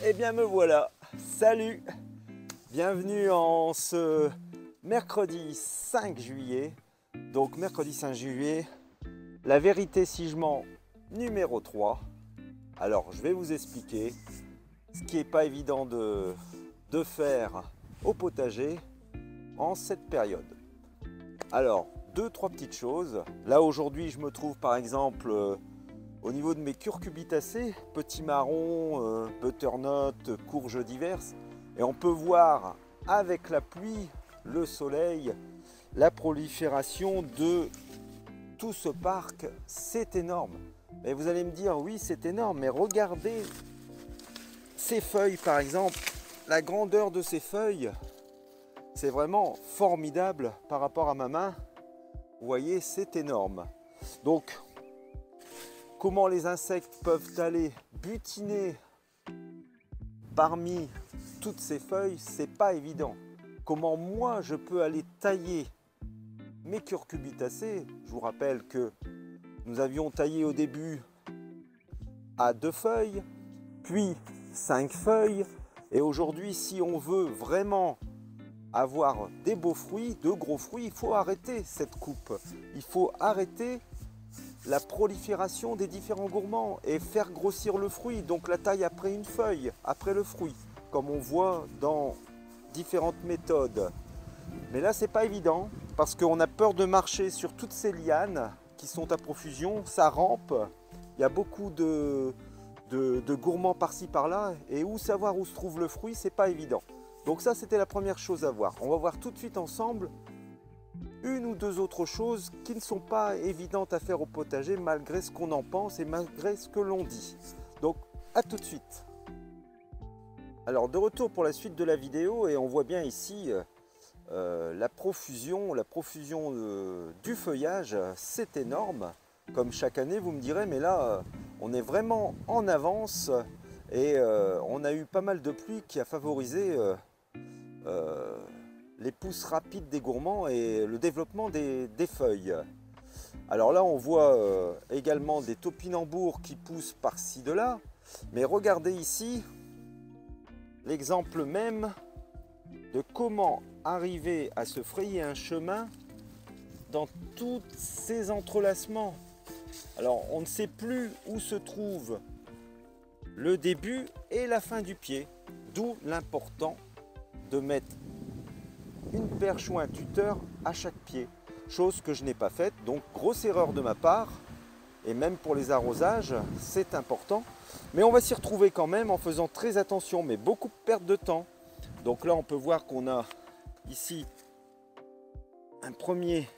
Eh bien me voilà, salut, bienvenue en ce mercredi 5 juillet. Donc mercredi 5 juillet, la vérité si je mens numéro 3. Alors je vais vous expliquer ce qui n'est pas évident de faire au potager en cette période. Alors, deux, trois petites choses. Là aujourd'hui je me trouve par exemple au niveau de mes curcubitacées, petits marrons, butternut, courges diverses, et on peut voir avec la pluie, le soleil, la prolifération de tout ce parc, c'est énorme. Et vous allez me dire, oui, c'est énorme, mais regardez ces feuilles par exemple, la grandeur de ces feuilles, c'est vraiment formidable par rapport à ma main. Vous voyez, c'est énorme. Donc, comment les insectes peuvent aller butiner parmi toutes ces feuilles, c'est pas évident. Comment moi je peux aller tailler mes curcubitacées? Je vous rappelle que nous avions taillé au début à 2 feuilles, puis 5 feuilles, et aujourd'hui si on veut vraiment avoir des beaux fruits, de gros fruits, il faut arrêter cette coupe. Il faut arrêter la prolifération des différents gourmands et faire grossir le fruit, donc la taille après une feuille, après le fruit, comme on voit dans différentes méthodes. Mais là, c'est pas évident parce qu'on a peur de marcher sur toutes ces lianes qui sont à profusion, ça rampe, il y a beaucoup de gourmands par-ci par-là, et où savoir où se trouve le fruit, c'est pas évident. Donc ça, c'était la première chose à voir. On va voir tout de suite ensemble une ou deux autres choses qui ne sont pas évidentes à faire au potager malgré ce qu'on en pense et malgré ce que l'on dit. Donc à tout de suite. Alors de retour pour la suite de la vidéo, et on voit bien ici la profusion du feuillage, c'est énorme. Comme chaque année vous me direz, mais là on est vraiment en avance, et on a eu pas mal de pluie qui a favorisé les pousses rapides des gourmands et le développement des feuilles. Alors là, on voit également des topinambours qui poussent par-ci de là. Mais regardez ici l'exemple même de comment arriver à se frayer un chemin dans tous ces entrelacements. Alors, on ne sait plus où se trouve le début et la fin du pied. D'où l'important de mettre une perche ou un tuteur à chaque pied, chose que je n'ai pas faite, donc grosse erreur de ma part. Et même pour les arrosages, c'est important, mais on va s'y retrouver quand même en faisant très attention, mais beaucoup de perte de temps. Donc là on peut voir qu'on a ici un premier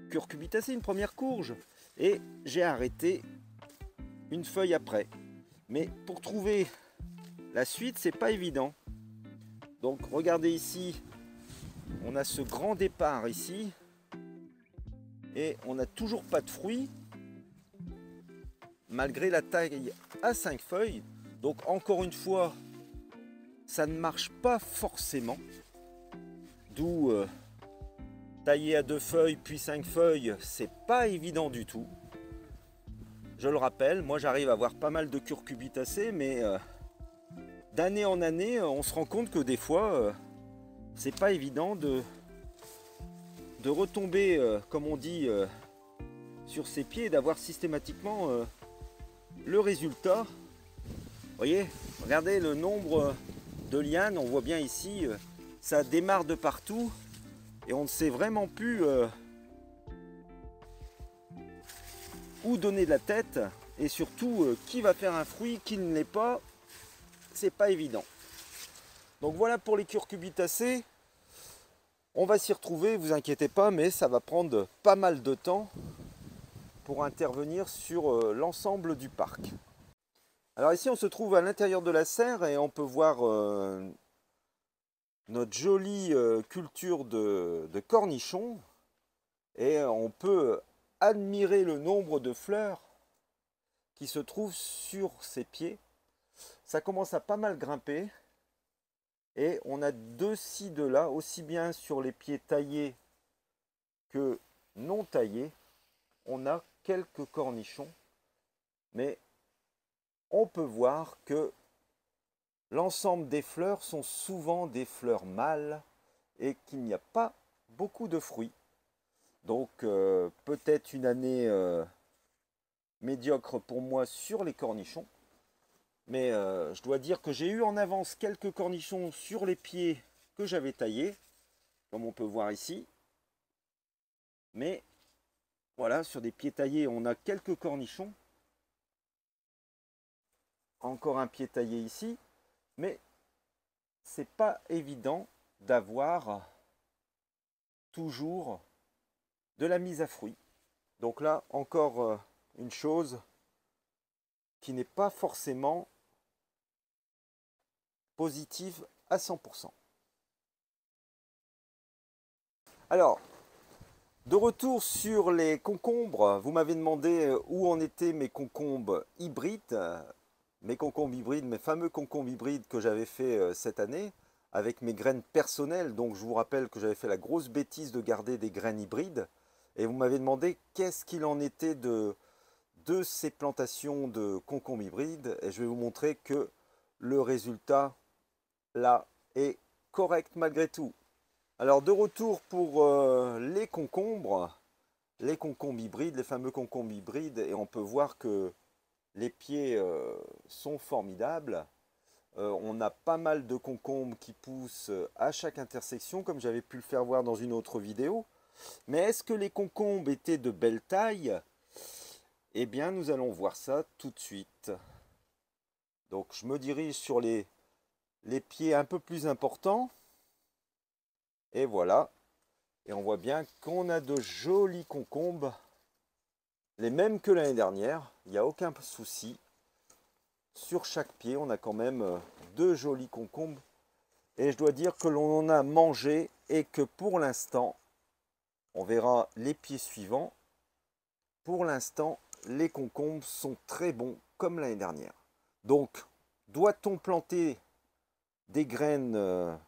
curcubitacée, une première courge, et j'ai arrêté une feuille après. Mais pour trouver la suite, c'est pas évident. Donc regardez ici, on a ce grand départ ici, et on n'a toujours pas de fruits, malgré la taille à 5 feuilles. Donc encore une fois, ça ne marche pas forcément. D'où tailler à 2 feuilles puis 5 feuilles, c'est pas évident du tout. Je le rappelle, moi j'arrive à avoir pas mal de curcubitacées, mais d'année en année, on se rend compte que des fois, c'est pas évident de retomber, comme on dit, sur ses pieds et d'avoir systématiquement le résultat. Vous voyez, regardez le nombre de lianes, on voit bien ici, ça démarre de partout et on ne sait vraiment plus où donner de la tête, et surtout qui va faire un fruit, qui ne l'est pas, c'est pas évident. Donc voilà pour les curcubitacées, on va s'y retrouver, vous inquiétez pas, mais ça va prendre pas mal de temps pour intervenir sur l'ensemble du parc. Alors ici on se trouve à l'intérieur de la serre et on peut voir notre jolie culture de cornichons, et on peut admirer le nombre de fleurs qui se trouvent sur ses pieds. Ça commence à pas mal grimper, et on a de ci de là, aussi bien sur les pieds taillés que non taillés, on a quelques cornichons, mais on peut voir que l'ensemble des fleurs sont souvent des fleurs mâles et qu'il n'y a pas beaucoup de fruits. Donc peut-être une année médiocre pour moi sur les cornichons. Mais je dois dire que j'ai eu en avance quelques cornichons sur les pieds que j'avais taillés, comme on peut voir ici. Mais voilà, sur des pieds taillés, on a quelques cornichons. Encore un pied taillé ici. Mais c'est pas évident d'avoir toujours de la mise à fruit. Donc là, encore une chose qui n'est pas forcément positive à 100%. Alors, de retour sur les concombres, vous m'avez demandé où en étaient mes concombres hybrides, mes fameux concombres hybrides que j'avais fait cette année, avec mes graines personnelles. Donc je vous rappelle que j'avais fait la grosse bêtise de garder des graines hybrides. Et vous m'avez demandé qu'est-ce qu'il en était de ces plantations de concombres hybrides. Et je vais vous montrer que le résultat, là, est correct malgré tout. Alors de retour pour les concombres hybrides, les fameux concombres hybrides, et on peut voir que les pieds sont formidables. On a pas mal de concombres qui poussent à chaque intersection, comme j'avais pu le faire voir dans une autre vidéo. Mais est-ce que les concombres étaient de belle taille? Eh bien, nous allons voir ça tout de suite. Donc, je me dirige sur les pieds un peu plus importants. Et voilà. Et on voit bien qu'on a de jolis concombres. Les mêmes que l'année dernière. Il n'y a aucun souci. Sur chaque pied, on a quand même de jolis concombres. Et je dois dire que l'on en a mangé et que pour l'instant, on verra les pieds suivants. Pour l'instant, les concombres sont très bons comme l'année dernière. Donc, doit-on planter des graines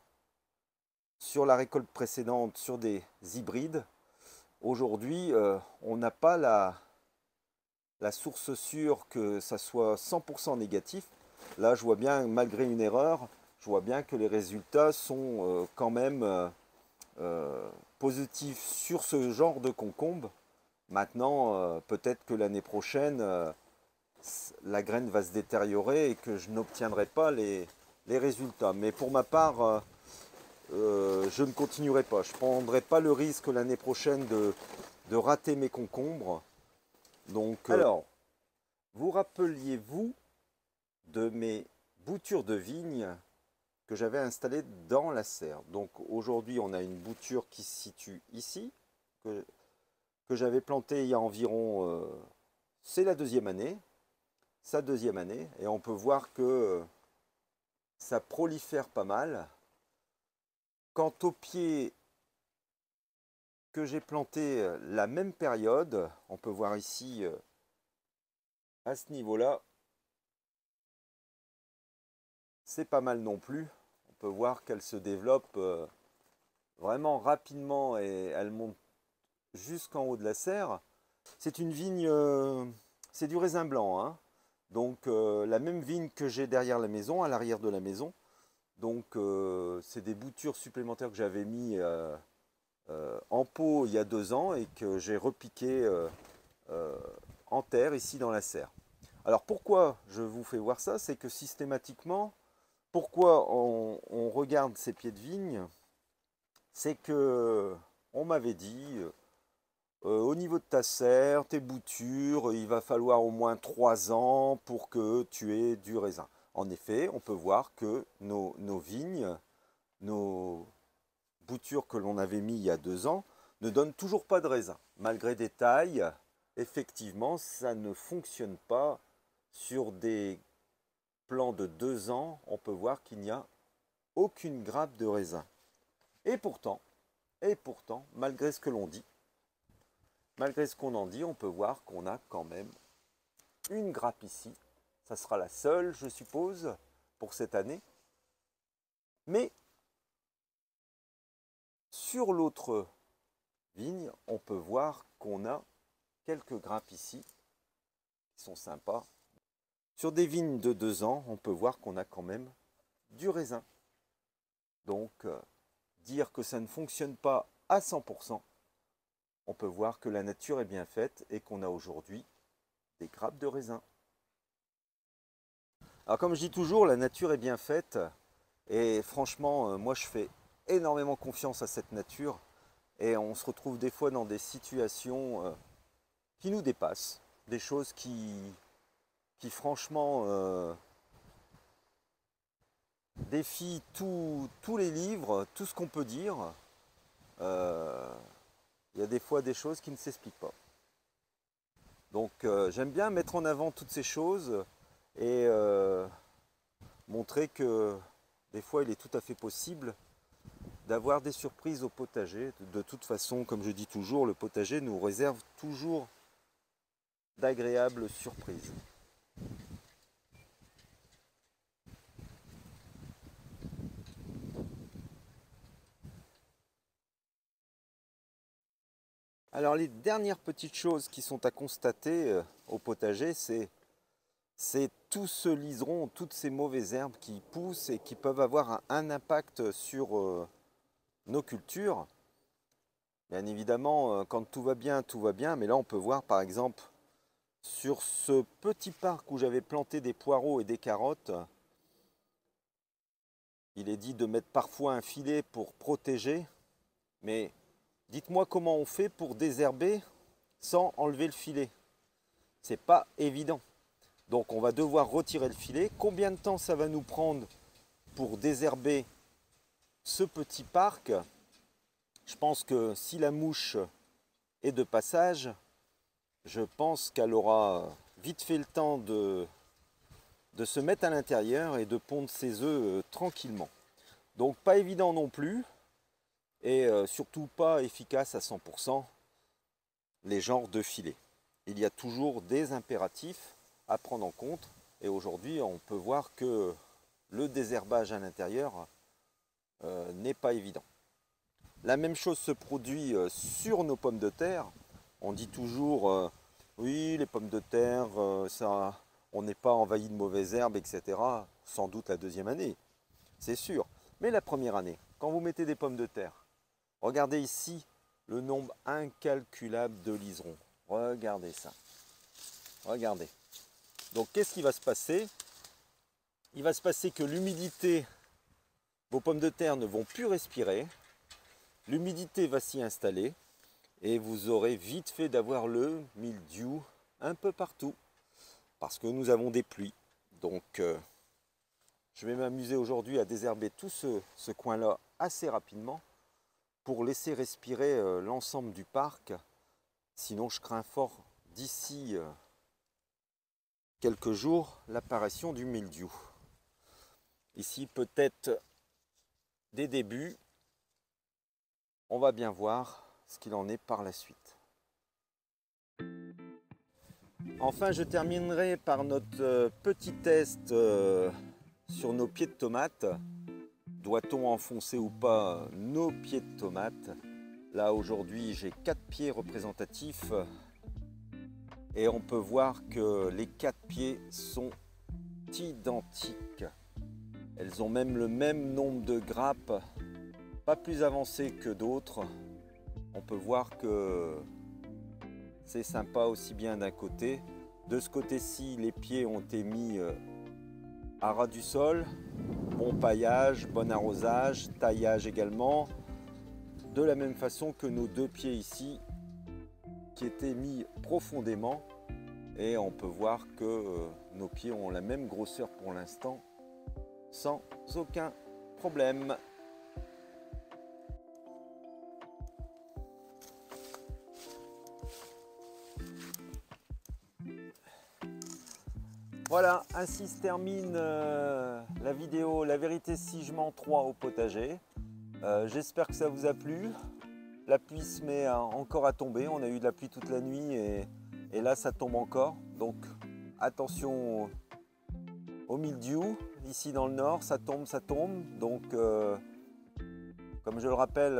sur la récolte précédente sur des hybrides? Aujourd'hui, on n'a pas la source sûre que ça soit 100% négatif. Là, je vois bien, malgré une erreur, je vois bien que les résultats sont quand même positifs sur ce genre de concombre. Maintenant, peut-être que l'année prochaine, la graine va se détériorer et que je n'obtiendrai pas les résultats. Mais pour ma part, je ne continuerai pas. Je ne prendrai pas le risque l'année prochaine de rater mes concombres. Donc, alors, vous rappeliez-vous de mes boutures de vigne que j'avais installées dans la serre? Donc aujourd'hui, on a une bouture qui se situe ici, que j'avais plantée il y a environ, c'est la deuxième année, sa deuxième année, et on peut voir que ça prolifère pas mal. Quant aux pieds que j'ai plantés la même période, on peut voir ici à ce niveau-là, c'est pas mal non plus. On peut voir qu'elle se développe vraiment rapidement et elle monte jusqu'en haut de la serre. C'est une vigne, c'est du raisin blanc, hein. Donc la même vigne que j'ai derrière la maison, à l'arrière de la maison. Donc c'est des boutures supplémentaires que j'avais mis en pot il y a 2 ans et que j'ai repiqué en terre ici dans la serre. Alors pourquoi je vous fais voir ça? C'est que systématiquement, pourquoi on regarde ces pieds de vigne? C'est que on m'avait dit au niveau de ta serre, tes boutures, il va falloir au moins 3 ans pour que tu aies du raisin. En effet, on peut voir que nos vignes, nos boutures que l'on avait mis il y a 2 ans, ne donnent toujours pas de raisin. Malgré des tailles, effectivement, ça ne fonctionne pas sur des plants de 2 ans. On peut voir qu'il n'y a aucune grappe de raisin. Et pourtant, malgré ce que l'on dit, malgré ce qu'on en dit, on peut voir qu'on a quand même une grappe ici. Ça sera la seule, je suppose, pour cette année. Mais sur l'autre vigne, on peut voir qu'on a quelques grappes ici qui sont sympas. Sur des vignes de 2 ans, on peut voir qu'on a quand même du raisin. Donc, dire que ça ne fonctionne pas à 100%, on peut voir que la nature est bien faite et qu'on a aujourd'hui des grappes de raisin. Alors comme je dis toujours, la nature est bien faite et franchement, moi je fais énormément confiance à cette nature et on se retrouve des fois dans des situations qui nous dépassent, des choses qui franchement défient tous les livres, tout ce qu'on peut dire. Il y a des fois des choses qui ne s'expliquent pas. Donc j'aime bien mettre en avant toutes ces choses et montrer que des fois il est tout à fait possible d'avoir des surprises au potager. De toute façon, comme je dis toujours, le potager nous réserve toujours d'agréables surprises. Alors les dernières petites choses qui sont à constater au potager, c'est tout ce liseron, toutes ces mauvaises herbes qui poussent et qui peuvent avoir un impact sur nos cultures. Bien évidemment, quand tout va bien, mais là on peut voir par exemple sur ce petit parc où j'avais planté des poireaux et des carottes, il est dit de mettre parfois un filet pour protéger, mais dites-moi comment on fait pour désherber sans enlever le filet. C'est pas évident. Donc on va devoir retirer le filet. Combien de temps ça va nous prendre pour désherber ce petit parc? Je pense que si la mouche est de passage, je pense qu'elle aura vite fait le temps de se mettre à l'intérieur et de pondre ses œufs tranquillement. Donc pas évident non plus et surtout pas efficace à 100% les genres de filets. Il y a toujours des impératifs à prendre en compte et aujourd'hui on peut voir que le désherbage à l'intérieur n'est pas évident. La même chose se produit sur nos pommes de terre. On dit toujours oui, les pommes de terre, ça, on n'est pas envahi de mauvaises herbes, etc. Sans doute la deuxième année, c'est sûr. Mais la première année, quand vous mettez des pommes de terre, regardez ici le nombre incalculable de liserons. Regardez ça. Regardez. Donc qu'est-ce qui va se passer? Il va se passer que l'humidité, vos pommes de terre ne vont plus respirer. L'humidité va s'y installer et vous aurez vite fait d'avoir le mildiou un peu partout parce que nous avons des pluies. Donc je vais m'amuser aujourd'hui à désherber tout ce coin-là assez rapidement pour laisser respirer l'ensemble du parc. Sinon je crains fort d'ici quelques jours l'apparition du mildiou. Ici peut-être des débuts. On va bien voir ce qu'il en est par la suite. Enfin, je terminerai par notre petit test sur nos pieds de tomates. Doit-on enfoncer ou pas nos pieds de tomates? Là, aujourd'hui, j'ai 4 pieds représentatifs et on peut voir que les 4 pieds sont identiques. Elles ont même le même nombre de grappes, pas plus avancées que d'autres. On peut voir que c'est sympa aussi bien d'un côté. De ce côté-ci, les pieds ont été mis à ras du sol. Bon paillage, bon arrosage, taillage également. De la même façon que nos 2 pieds ici, qui étaient mis profondément. Et on peut voir que nos pieds ont la même grosseur pour l'instant, sans aucun problème. Voilà, ainsi se termine la vidéo La vérité si je mens 3 au potager. J'espère que ça vous a plu. La pluie se met encore à tomber. On a eu de la pluie toute la nuit et là ça tombe encore. Donc attention au mildiou. Ici dans le nord, ça tombe, ça tombe. Donc comme je le rappelle,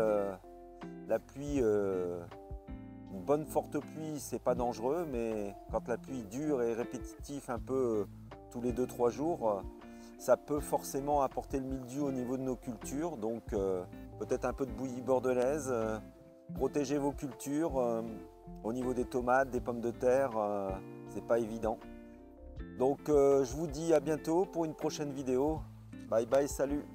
la pluie, une bonne forte pluie, c'est pas dangereux, mais quand la pluie dure et répétitive un peu tous les 2-3 jours, ça peut forcément apporter le mildiou au niveau de nos cultures. Donc peut-être un peu de bouillie bordelaise, protégez vos cultures. Au niveau des tomates, des pommes de terre, c'est pas évident. Donc je vous dis à bientôt pour une prochaine vidéo. Bye bye, salut!